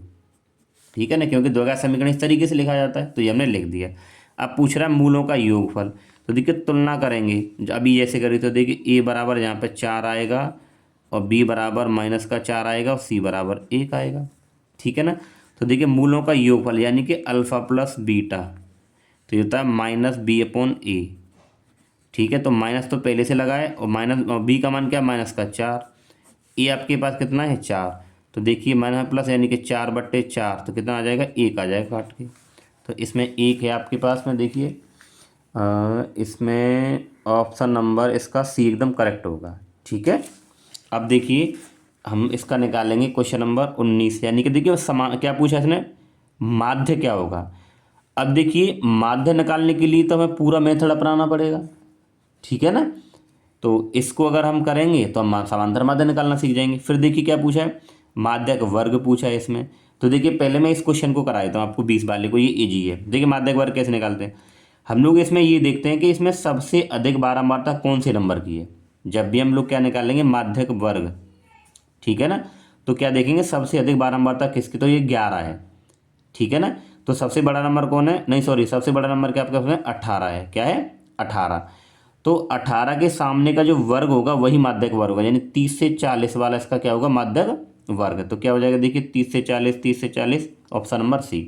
ठीक है ना, क्योंकि द्विघात समीकरण इस तरीके से लिखा जाता है, तो ये हमने लिख दिया। अब पूछ रहा है मूलों का योगफल, तो देखिए तुलना करेंगे। अभी जैसे करी तो देखिए a बराबर यहाँ पे 4 आएगा और b बराबर माइनस का 4 आएगा और c बराबर 1 आएगा। ठीक है ना, तो देखिए मूलों का योगफल यानी कि अल्फा प्लस बीटा, तो ये होता है माइनस बी अपॉन ए। ठीक है, तो माइनस तो पहले से लगाए और माइनस बी का मान क्या, माइनस का 4। ए आपके पास कितना है 4, तो देखिए माइनस प्लस यानी कि 4/4, तो कितना आ जाएगा 1 आ जाएगा काट के। तो इसमें 1 है आपके पास में, देखिए इसमें ऑप्शन नंबर इसका सी एकदम करेक्ट होगा। ठीक है, अब देखिए हम इसका निकालेंगे क्वेश्चन नंबर 19, यानी कि देखिए क्या पूछा इसने, माध्य क्या होगा। अब देखिए माध्य निकालने के लिए तो हमें पूरा मेथड अपनाना पड़ेगा। ठीक है ना, तो इसको अगर हम करेंगे तो हम समांतर माध्य निकालना सीख जाएंगे। फिर देखिए क्या पूछा है, माध्यक वर्ग पूछा है इसमें। तो देखिए पहले मैं इस क्वेश्चन को करा देता हूँ आपको 20 वाले को, ये इजी है। देखिए माध्यक वर्ग कैसे निकालते हैं हम लोग, इसमें ये देखते हैं कि इसमें सबसे अधिक बारंबारता कौन से नंबर की है। जब भी हम लोग क्या निकालेंगे, माध्यक वर्ग, ठीक है ना, तो क्या देखेंगे सबसे अधिक बारंबारता किसकी, तो ये 11 है। ठीक है ना, तो सबसे बड़ा नंबर कौन है, नहीं सॉरी, सबसे बड़ा नंबर क्या आपके पास 18 है। क्या है 18, तो 18 के सामने का जो वर्ग होगा वही माध्यक वर्ग होगा, यानी 30 से 40 वाला इसका क्या होगा, माध्यक वर्ग। तो क्या हो जाएगा, देखिए 30 से 40, 30 से 40, ऑप्शन नंबर सी।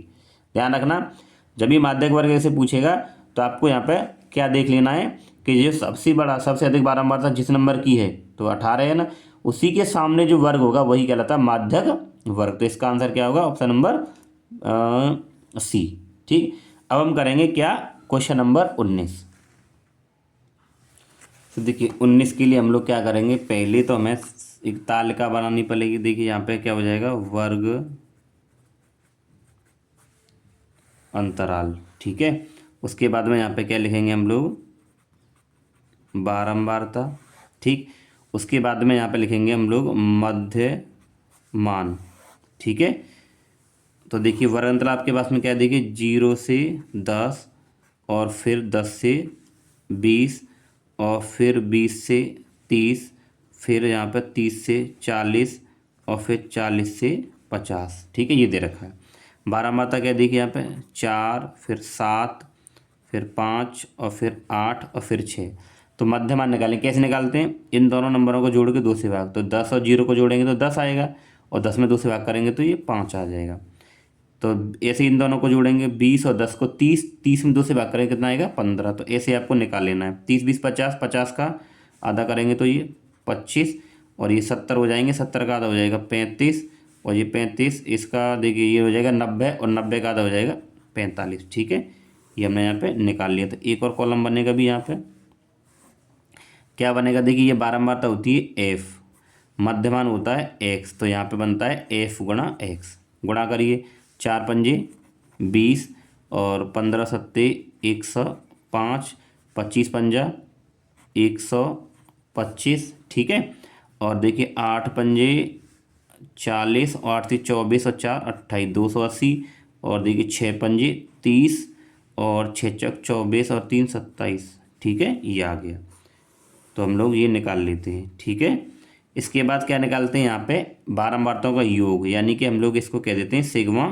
ध्यान रखना, जब भी माध्यक वर्ग ऐसे पूछेगा तो आपको यहाँ पे क्या देख लेना है कि जो सबसे बड़ा सबसे अधिक बारंबारता जिस नंबर की है तो 18 है ना, उसी के सामने जो वर्ग होगा वही कहलाता है माध्यक वर्ग। तो इसका आंसर क्या होगा, ऑप्शन नंबर सी। ठीक, अब हम करेंगे क्या, क्वेश्चन नंबर 19। तो देखिए 19 के लिए हम लोग क्या करेंगे, पहले तो हमें एक तालिका बनानी पड़ेगी। देखिए यहाँ पे क्या हो जाएगा, वर्ग अंतराल। ठीक है, उसके बाद में यहाँ पे क्या लिखेंगे हम लोग, बारंबारता। ठीक, उसके बाद में यहाँ पे लिखेंगे हम लोग मध्य मान। ठीक है, तो देखिए वर्ग अंतराल आपके पास में क्या है, देखिए 0 से 10 और फिर 10 से 20 और फिर 20 से 30, फिर यहाँ पर 30 से 40 और फिर 40 से 50। ठीक है, ये दे रखा है। बारंबारता क्या देखिए यहाँ पे 4, फिर 7, फिर 5 और फिर 8 और फिर 6। तो मध्यमान निकालें, कैसे निकालते हैं, इन दोनों नंबरों को जोड़ के 2 से भाग, तो 10 और 0 को जोड़ेंगे तो 10 आएगा और 10 में 2 से भाग करेंगे तो ये 5 आ जाएगा। तो ऐसे इन दोनों को जोड़ेंगे 20 और 10 को 30, 30 में 2 से भाग करेंगे कितना आएगा 15। तो ऐसे आपको निकाल लेना है, 30 20 50, 50 का आधा करेंगे तो ये 25 और ये 70 हो जाएंगे, 70 का आधा हो जाएगा 35 और ये 35, इसका देखिए ये हो जाएगा 90 और 90 का आधा हो जाएगा 45। ठीक है, ये हमने यहाँ पे निकाल लिया। तो एक और कॉलम बनेगा भी, यहाँ पे क्या बनेगा, देखिए ये बारंबारता होती है एफ, मध्यमान होता है एक्स, तो यहाँ पे बनता है एफ गुणा एक्स। गुणा करिए, 4 पंजे 20 और 15 सत्ते 105, 25 पंजा 125। ठीक है, और देखिए 8 पंजे 40 और 8 से 24 और 4 28, 280 और देखिए 6 पंजे 30 और 6 चक 24 और 3 27। ठीक है, ये आ गया, तो हम लोग ये निकाल लेते हैं। ठीक है, इसके बाद क्या निकालते हैं, यहाँ पे बारंबारताओं का योग, यानी कि हम लोग इसको कह देते हैं सिग्मा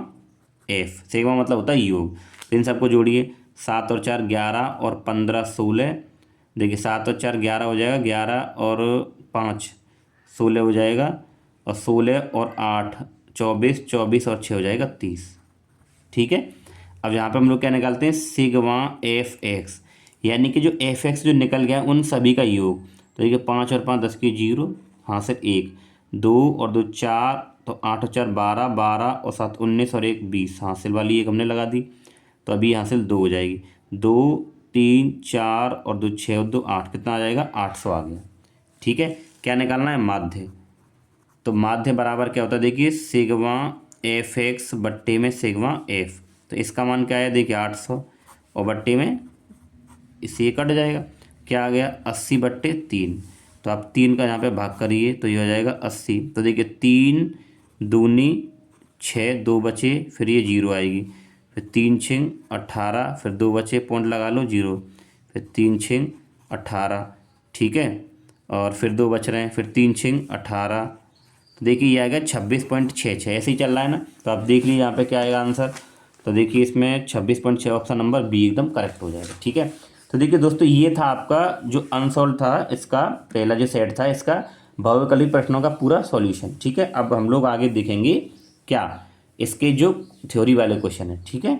एफ। सिग्मा मतलब होता है योग। तो इन सबको जोड़िए, 7 और 4 11 और 15 16। देखिए 7 और 4 11 हो जाएगा, 11 और 5 16 हो जाएगा और 16 और 8 24, 24 और 6 हो जाएगा 30। ठीक है, अब यहाँ पे हम लोग क्या निकालते हैं, सिग्मा एफ एक्स, यानी कि जो एफ एक्स जो निकल गया उन सभी का योग। तो देखिए 5 और 5 10 की 0, हासिल 1, 2 और 2 4, तो 8 और 4 12, 12 और 7 19 और 1 20, हासिल वाली 1 हमने लगा दी, तो अभी हासिल 2 हो जाएगी। 2 3 4 और 2 6 और 2 8, कितना आ जाएगा 800 आ गया। ठीक है, क्या निकालना है, माध्य। तो माध्य बराबर क्या होता है, देखिए सिग्मा एफ एक्स बट्टे में सिग्मा एफ। तो इसका मान क्या है, देखिए 800 और बट्टे में इससे ये कट जाएगा, क्या आ गया 80/3। तो आप 3 का यहाँ पे भाग करिए तो ये हो जाएगा 80। तो देखिए 3 दूनी 6, 2 बचे, फिर ये 0 आएगी, फिर 3 6 18, फिर 2 बचे, पॉइंट लगा लो 0, फिर 3 6 18। ठीक है, और फिर 2 बच रहे हैं, फिर 3 6 18। तो देखिए ये आएगा 26.66, ऐसे ही चल रहा है ना। तो आप देख लीजिए यहाँ पे क्या आएगा आंसर। तो देखिए इसमें 26.6, ऑप्शन नंबर बी एकदम करेक्ट हो जाएगा। ठीक है, तो देखिए दोस्तों ये था आपका जो अनसॉल्व था, इसका पहला जो सेट था इसका भौगोलिक प्रश्नों का पूरा सॉल्यूशन। ठीक है, अब हम लोग आगे देखेंगे क्या इसके जो थ्योरी वाले क्वेश्चन है। ठीक है।